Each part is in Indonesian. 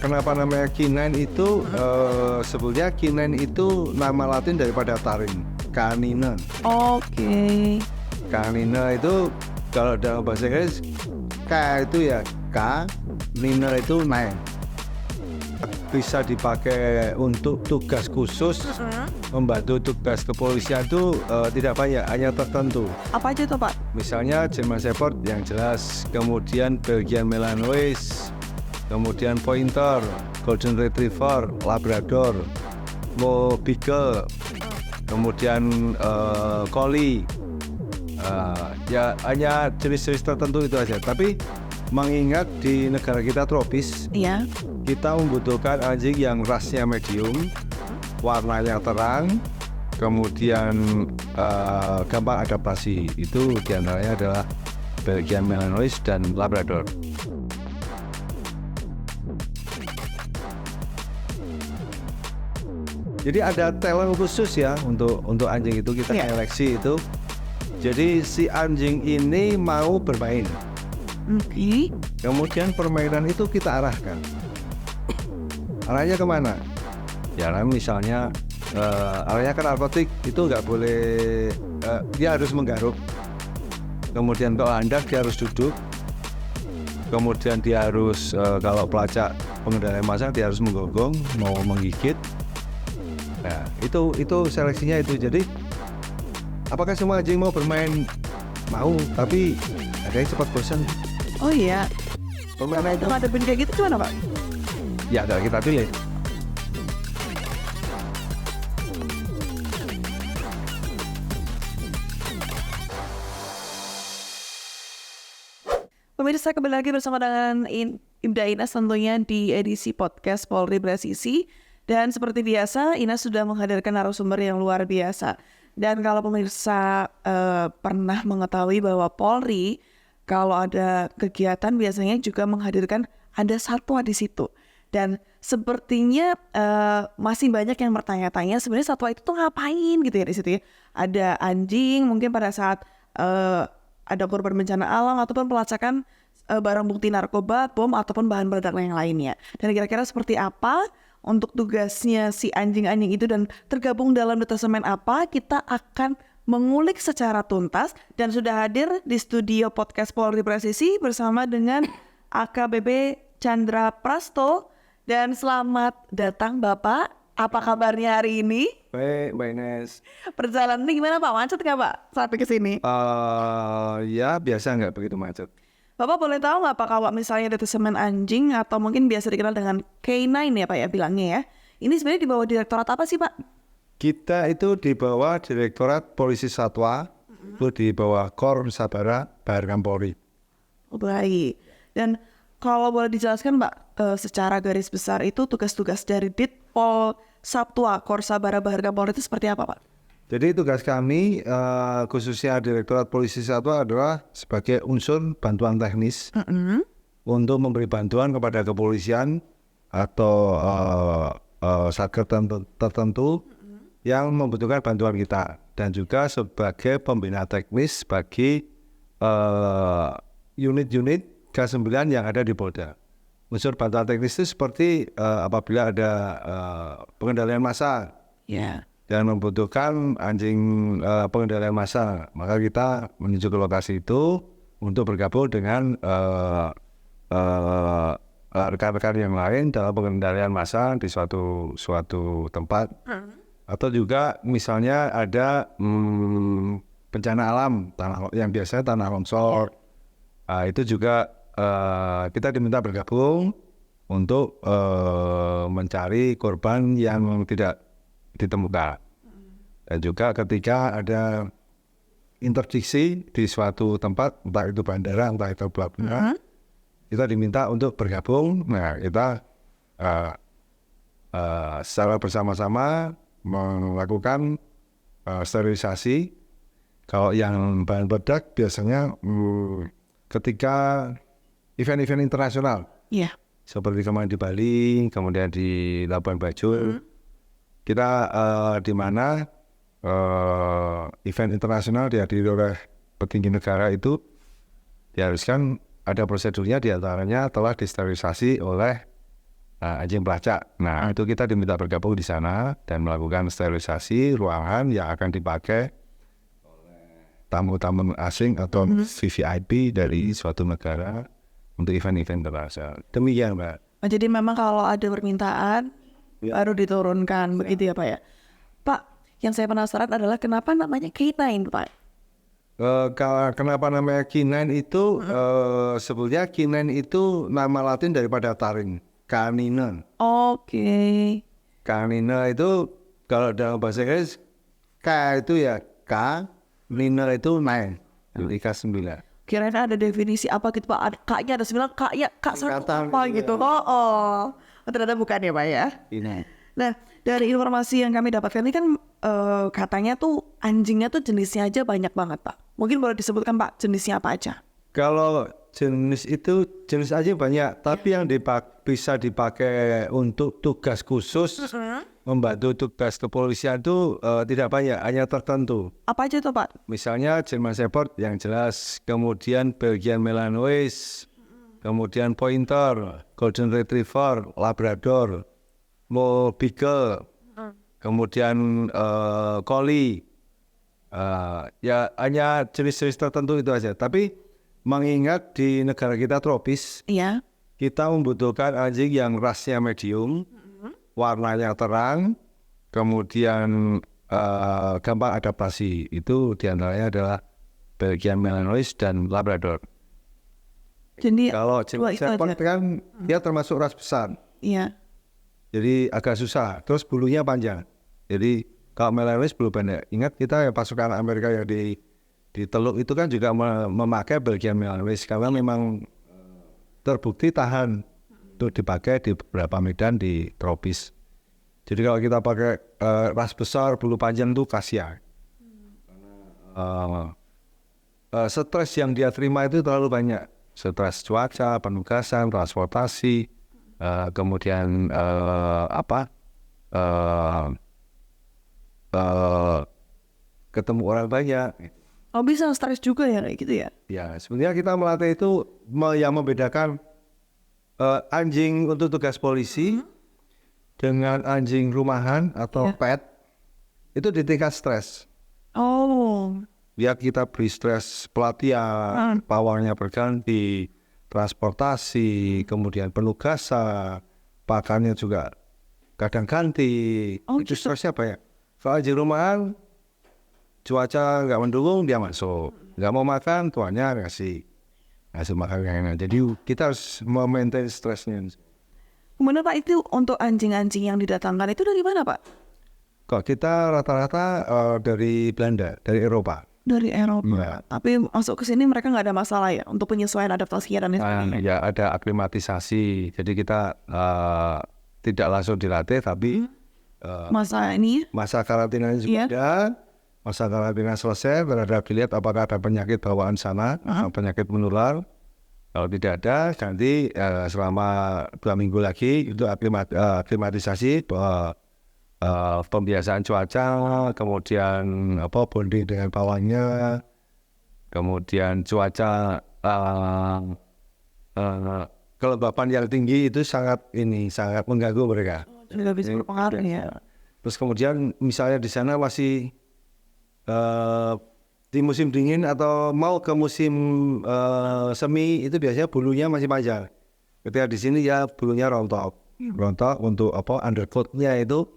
Kenapa namanya K9 itu sebetulnya K9 itu nama Latin daripada taring, canine. Oke. Canine itu kalau dalam bahasa Inggris K itu ya K, nine itu naik. Bisa dipakai untuk tugas khusus, membantu tugas kepolisian itu tidak banyak, hanya tertentu. Apa aja tuh Pak? Misalnya German Shepherd yang jelas, kemudian Belgian Malinois, kemudian Pointer, Golden Retriever, Labrador, Beagle, kemudian Collie. Ya hanya jenis-jenis tertentu itu aja. Tapi mengingat di negara kita tropis, Iya. kita membutuhkan anjing yang rasnya medium, warnanya terang, kemudian gampang adaptasi. Itu diantaranya adalah Belgian Malinois dan Labrador. Jadi ada talent khusus ya untuk anjing itu kita seleksi itu. Jadi si anjing ini mau bermain. Oke. Kemudian permainan itu kita arahkan. Arahnya kemana? Ya misalnya arahnya ke narkotik, itu nggak boleh, dia harus menggaruk. Kemudian kalau hendak dia harus duduk. Kemudian dia harus kalau pelacak pengendalian massa dia harus menggonggong, mau menggigit. Nah itu seleksinya itu. Jadi apakah semua anjing mau bermain? Mau, tapi ada yang cepat bosan. Oh iya. Permainan itu Ngadepin kayak gitu gimana Pak? ya adalah kita pilih. Pemirsa, kembali lagi bersama dengan Ibda Inas tentunya di edisi podcast Polri Presisi. Dan seperti biasa, Inas sudah menghadirkan narasumber yang luar biasa. Dan kalau pemirsa pernah mengetahui bahwa Polri kalau ada kegiatan biasanya juga menghadirkan ada satwa di situ. Dan sepertinya masih banyak yang bertanya-tanya sebenarnya satwa itu tuh ngapain gitu ya di situ ya. Ada anjing mungkin pada saat ada korban bencana alam ataupun pelacakan barang bukti narkoba, bom ataupun bahan peledak yang lainnya. Dan kira-kira seperti apa untuk tugasnya si anjing-anjing itu dan tergabung dalam detasemen apa, kita akan mengulik secara tuntas. Dan sudah hadir di studio podcast Polri Presisi bersama dengan AKBP Chandra Prasto. Dan selamat datang Bapak, apa kabarnya hari ini? Baik, Mbak Ines. Perjalanan ini gimana Pak? Macet nggak Pak sampai ke sini? Ya biasa nggak begitu macet. Bapak boleh tahu nggak Pak kalau misalnya detasemen anjing atau mungkin biasa dikenal dengan K9 ya Pak ya bilangnya ya. Ini sebenarnya di bawah direktorat apa sih Pak? Kita itu di bawah Direktorat Polisi Satwa, itu di bawah Kor Sabara Baharkam Polri. Oh, baik. Dan kalau boleh dijelaskan Pak, secara garis besar itu tugas-tugas dari Ditpol Satwa Kor Sabara Baharkam Polri itu seperti apa Pak? Jadi tugas kami khususnya Direktorat Polisi Satwa adalah sebagai unsur bantuan teknis untuk memberi bantuan kepada kepolisian atau satker tertentu yang membutuhkan bantuan kita, dan juga sebagai pembina teknis bagi unit-unit K9 yang ada di Polda. Unsur bantuan teknis itu seperti apabila ada pengendalian massa. Ya. Dan membutuhkan anjing pengendalian massa, maka kita menuju ke lokasi itu untuk bergabung dengan rekan-rekan yang lain dalam pengendalian massa di suatu tempat. Atau juga misalnya ada bencana alam, yang biasanya tanah longsor, itu juga kita diminta bergabung untuk mencari korban yang tidak ditemukan. Dan juga ketika ada interdiksi di suatu tempat, entah itu bandara, entah itu pelabuhan, kita diminta untuk bergabung. Nah, kita secara bersama-sama melakukan sterilisasi. Kalau yang bahan peledak biasanya ketika event-event internasional, seperti kemarin di Bali, kemudian di Labuan Bajo, kita di mana event internasional dihadiri oleh petinggi negara itu diharuskan ada prosedurnya, diantaranya telah disterilisasi oleh anjing pelacak. Nah, itu kita diminta bergabung di sana dan melakukan sterilisasi ruangan yang akan dipakai tamu-tamu asing atau VVIP dari suatu negara untuk event-event internasional. Demikian, Mbak. Oh, jadi memang kalau ada permintaan baru diturunkan, begitu ya Pak ya? Pak, yang saya penasaran adalah kenapa namanya K9 Pak? Kenapa namanya K9 itu, sebetulnya K9 itu nama Latin daripada taring, canine. Oke. Canine itu kalau dalam bahasa Inggris, K itu ya K, nine itu 9, jadi K9. Kirain ada definisi apa gitu Pak? K-nya ada 9, K-nya K satu apa gitu. Oh. Ternyata bukan ya Pak ya? Ini. Nah, dari informasi yang kami dapatkan ini kan katanya tuh anjingnya tuh jenisnya aja banyak banget Pak. Mungkin boleh disebutkan Pak jenisnya apa aja? Kalau jenis itu jenis aja banyak, tapi yang bisa dipakai untuk tugas khusus membantu tugas kepolisian itu tidak banyak, hanya tertentu. Apa aja tuh Pak? Misalnya German Shepherd yang jelas, kemudian Belgian Malinois, kemudian Pointer, Golden Retriever, Labrador, Beagle, kemudian Collie. Ya hanya jenis-jenis tertentu itu aja. Tapi mengingat di negara kita tropis, Iya. kita membutuhkan anjing yang rasnya medium, warnanya terang, kemudian gampang adaptasi. Itu diantaranya adalah Belgian Malinois dan Labrador. Jadi Kalau dua jenis itu aja. Shepherd kan dia termasuk ras besar, Iya. jadi agak susah. Terus bulunya panjang. Jadi kalau Malinois bulu pendek. Ingat kita ya pasukan Amerika yang di Teluk itu kan juga memakai Belgian Malinois karena memang terbukti tahan untuk dipakai di beberapa medan di tropis. Jadi kalau kita pakai ras besar bulu panjang itu kasihan. Stres yang dia terima itu terlalu banyak. Stres cuaca, penugasan, transportasi, kemudian ketemu orang banyak. Oh bisa stres juga ya kayak gitu ya? Ya, sebenarnya kita melatih itu yang membedakan anjing untuk tugas polisi dengan anjing rumahan atau pet itu di tingkat stres. Oh. Biar kita beri stres pelatihan, powernya berganti, transportasi, kemudian penugasan, pakannya juga kadang ganti. Oh, itu gitu. stresnya banyak. Kalau anjing rumahan, cuaca nggak mendukung dia masuk, nggak mau makan tuannya ngasih makan yang enak. Jadi kita harus memaintain stresnya. Kemudian Pak itu untuk anjing-anjing yang didatangkan itu dari mana Pak? Kok kita rata-rata dari Belanda, dari Eropa. Dari Eropa. Ya. Tapi masuk ke sini mereka nggak ada masalah ya untuk penyesuaian adaptasinya dan sebagainya. Ya ada aklimatisasi. Jadi kita tidak langsung dilatih, tapi Masa ini? masa karantina juga ada. Masa karantina selesai, berada dilihat apakah ada penyakit bawaan sana, penyakit menular. Kalau tidak ada, nanti selama 2 minggu lagi itu aklimatisasi, pembiasaan cuaca, kemudian bonding dengan pawangnya, kemudian cuaca kelembapan yang tinggi itu sangat mengganggu mereka. Nggak bisa berpengaruh ya. Terus kemudian misalnya di sana masih di musim dingin atau mau ke musim semi itu biasanya bulunya masih panjang. Ketika di sini ya bulunya rontok untuk undercoatnya itu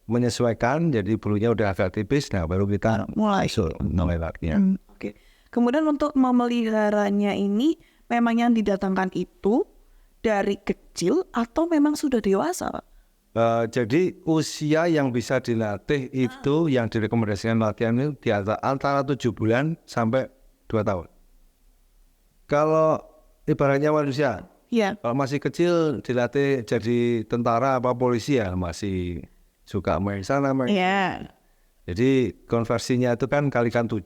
menyesuaikan, jadi bulunya udah agak tipis. Nah baru kita mulai latihan. Oke. Kemudian untuk memeliharanya ini memang yang didatangkan itu dari kecil atau memang sudah dewasa Pak? Jadi usia yang bisa dilatih itu yang direkomendasikan latihan itu di antara 7 bulan sampai 2 tahun. Kalau ibaratnya manusia, kalau masih kecil dilatih jadi tentara apa polisi ya masih suka main sana main. Jadi konversinya itu kan kalikan 7.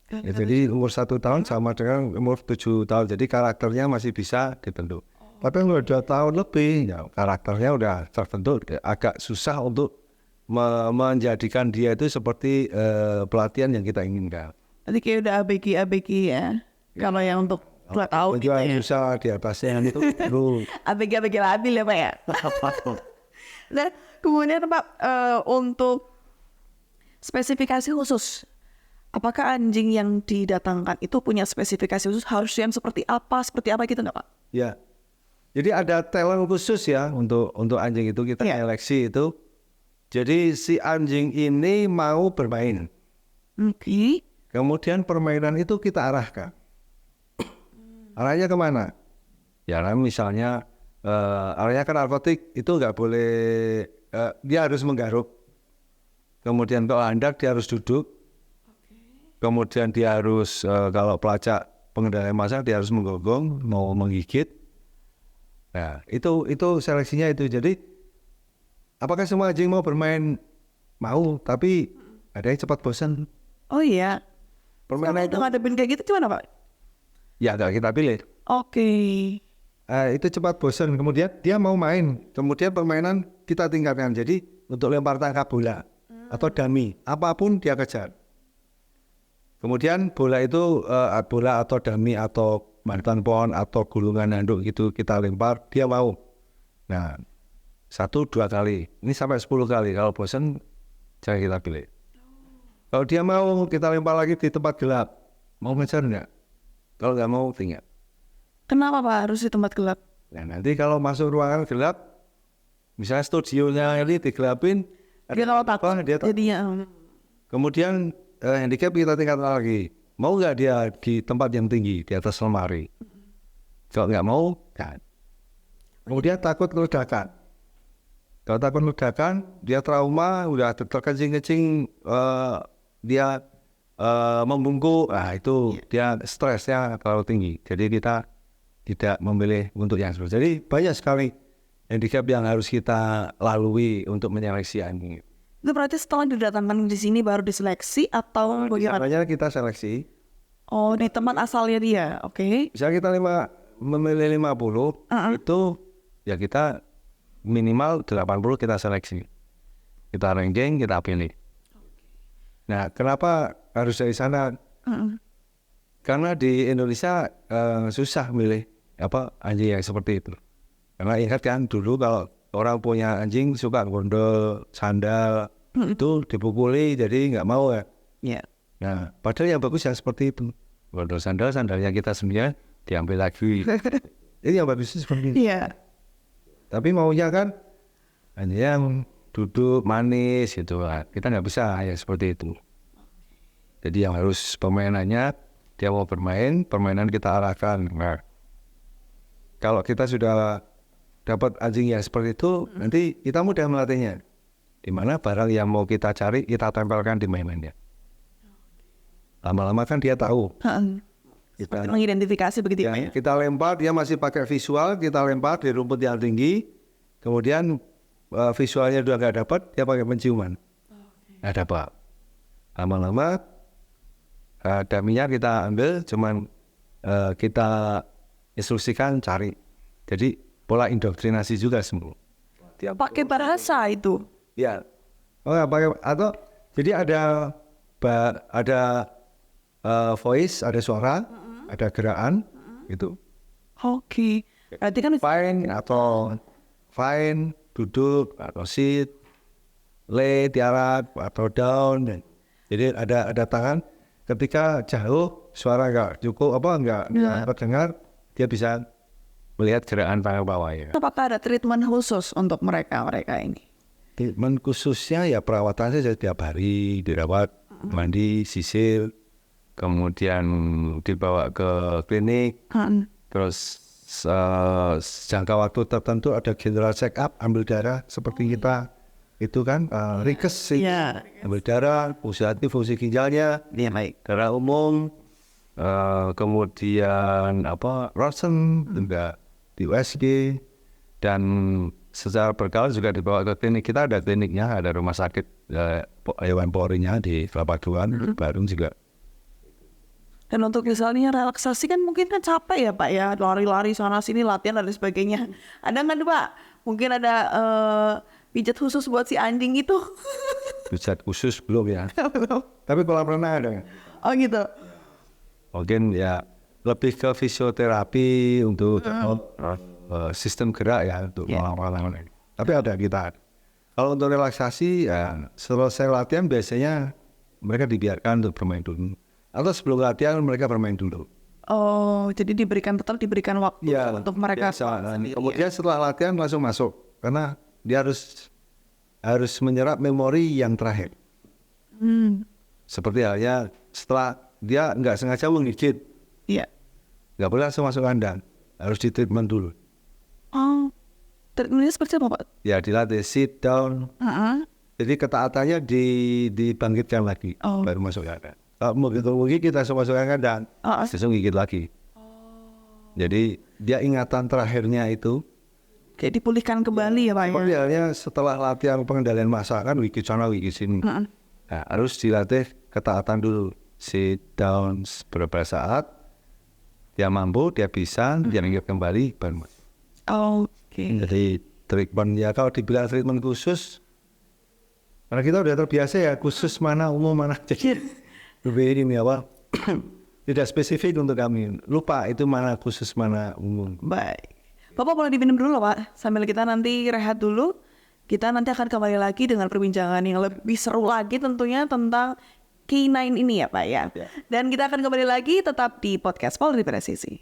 Ya, jadi umur 1 tahun sama dengan umur 7 tahun. Jadi karakternya masih bisa dibentuk. Tapi kalau 2 tahun lebih, ya karakternya udah terbentuk, agak susah untuk menjadikan dia itu seperti pelatihan yang kita inginkan. Nanti kayak udah ABG ya, kalau yang untuk 2 tahun gitu Tujuan ya. susah di atasnya itu dulu. ABG labil ya Pak ya. Nah kemudian Pak, untuk spesifikasi khusus, apakah anjing yang didatangkan itu punya spesifikasi khusus, harus yang seperti apa gitu nggak Pak? Ya. Jadi ada talent khusus ya untuk anjing itu kita seleksi itu. Jadi si anjing ini mau bermain. Oke. Kemudian permainan itu kita arahkan. Arahnya kemana? Ya misalnya arahnya ke narkotik itu nggak boleh, dia harus menggaruk. Kemudian kalau hendak dia harus duduk. Kemudian dia harus kalau pelacak pengendalian massa dia harus menggonggong, mau menggigit. Nah itu seleksinya itu. Jadi apakah semua anjing mau bermain? Mau, tapi ada yang cepat bosan. Oh iya. Permainan itu ngadepin kayak gitu gimana Pak? ya nggak kita pilih. Oke. Itu cepat bosan. Kemudian dia mau main. Kemudian permainan kita tingkatkan. Jadi untuk lempar tangkap bola atau dummy, apapun dia kejar. Kemudian bola itu bola atau dummy atau mantan pohon atau gulungan handuk gitu kita lempar, dia mau. Nah 1-2 kali, ini sampai 10 kali. Kalau bosan jangan kita pilih. Kalau dia mau kita lempar lagi di tempat gelap, mau ngejar enggak? Kalau nggak mau tinggal. Kenapa Pak harus di tempat gelap? Nah nanti kalau masuk ruangan gelap, misalnya studionya ini digelapin, Dia kalau takut dia jadinya. kemudian handicap kita tingkatkan lagi. Mau nggak dia di tempat yang tinggi, di atas lemari? Kalau nggak mau, kan. Kemudian takut ledakan. Kalau takut ledakan, dia trauma, udah terkencing-kencing, dia membungkuk, nah itu dia stresnya terlalu tinggi. Jadi kita tidak memilih untuk yang seperti. Jadi banyak sekali handicap yang harus kita lalui untuk menyeleksi anjing. Itu berarti setelah didatangkan di sini baru diseleksi atau bagaimana? Caranya kita seleksi. Oh di tempat asalnya dia, oke. Misalnya kita memilih 50, itu ya kita minimal 80 kita seleksi. Kita ranking, kita pilih. Nah, kenapa harus dari sana? Karena di Indonesia susah milih anjing yang seperti itu. Karena ingat kan dulu kalau orang punya anjing suka gondol, sandal, itu dipukuli jadi nggak mau ya. Iya. Nah, padahal yang bagus yang seperti itu. Gondol sandalnya kita sebenarnya diambil lagi. Ini yang bagus seperti itu. Iya. Tapi maunya kan anjing yang duduk manis gitu lah. Kita nggak bisa ya seperti itu. Jadi yang harus permainannya dia mau bermain, permainan kita arahkan. Nah, kalau kita sudah dapat anjing yang seperti itu, nanti kita mudah melatihnya. Di mana barang yang mau kita cari kita tempelkan di mainannya. Lama-lama kan dia tahu. Kita Mengidentifikasi begitu ya. kita lempar, dia masih pakai visual, kita lempar di rumput yang tinggi, kemudian visualnya udah nggak dapat, dia pakai penciuman. Nggak dapat. Lama-lama daminya kita ambil, cuman kita instruksikan cari. Jadi pola indoktrinasi juga semua. Pakai bahasa itu. Ya. Oh ya, pakai atau jadi ada voice, ada suara, ada gerakan gitu. Oke. Berarti kan Fine, duduk atau sit, lay, tiarap atau down. Jadi ada tangan. Ketika jauh suara nggak cukup nggak terdengar, dia bisa melihat gerakan tangan bawahnya. apakah ada treatment khusus untuk mereka ini? Treatment khususnya ya perawatannya setiap hari dirawat, mandi, sisir, kemudian dibawa ke klinik, terus jangka waktu tertentu ada general check up, ambil darah seperti kita itu kan rikes sih, ambil darah, fungsi hati, fungsi ginjalnya, darah umum, kemudian ronsen juga di USG, dan secara berkala juga dibawa ke klinik. Kita ada kliniknya, ada rumah sakit hewan Polri-nya di Kelapa-Duan, Bandung juga. Dan untuk misalnya relaksasi kan mungkin kan capek ya Pak ya, lari-lari sana sini, latihan dan sebagainya. Ada nggak Pak? Mungkin ada pijat khusus buat si anjing itu? Pijat khusus belum ya. Tapi kolam renang ada. Oh gitu. Mungkin ya lebih ke fisioterapi untuk sistem gerak ya untuk malang-malang ini. Tapi ada kita. Kalau untuk relaksasi ya selesai latihan biasanya mereka dibiarkan untuk bermain dulu. Atau sebelum latihan mereka bermain dulu. Oh, jadi tetap diberikan waktu Ya, untuk mereka. kemudian setelah latihan langsung masuk karena dia harus menyerap memori yang terakhir. Seperti halnya setelah dia nggak sengaja menggigit, Iya. nggak boleh langsung masuk kandang, harus di treatment dulu. Oh, treatmentnya seperti apa, Pak? Ya dilatih sit down, jadi ketaatannya dibangkitkan lagi, baru masuk kandang. Kalau begitu kita langsung masuk kandang, langsung gigit lagi. Jadi dia ingatan terakhirnya itu. Kayak dipulihkan kembali ya, Pak ya? Seperti halnya setelah latihan pengendalian massa kan wigit sana wigit sini. Nah, harus dilatih ketaatan dulu. Sit down beberapa saat, dia mampu, dia bisa, dia ingat kembali, baru masuk. Oke. Jadi treatment ya kalau dibilang treatment khusus, karena kita udah terbiasa ya khusus mana umum mana jadi lebih ini apa tidak spesifik untuk kami. Lupa itu mana khusus mana umum. Baik. Bapak boleh diminum dulu loh, Pak. Sambil kita nanti rehat dulu. Kita nanti akan kembali lagi dengan perbincangan yang lebih seru lagi tentunya tentang K9 ini ya, Pak ya. Dan kita akan kembali lagi tetap di podcast Polri Presisi.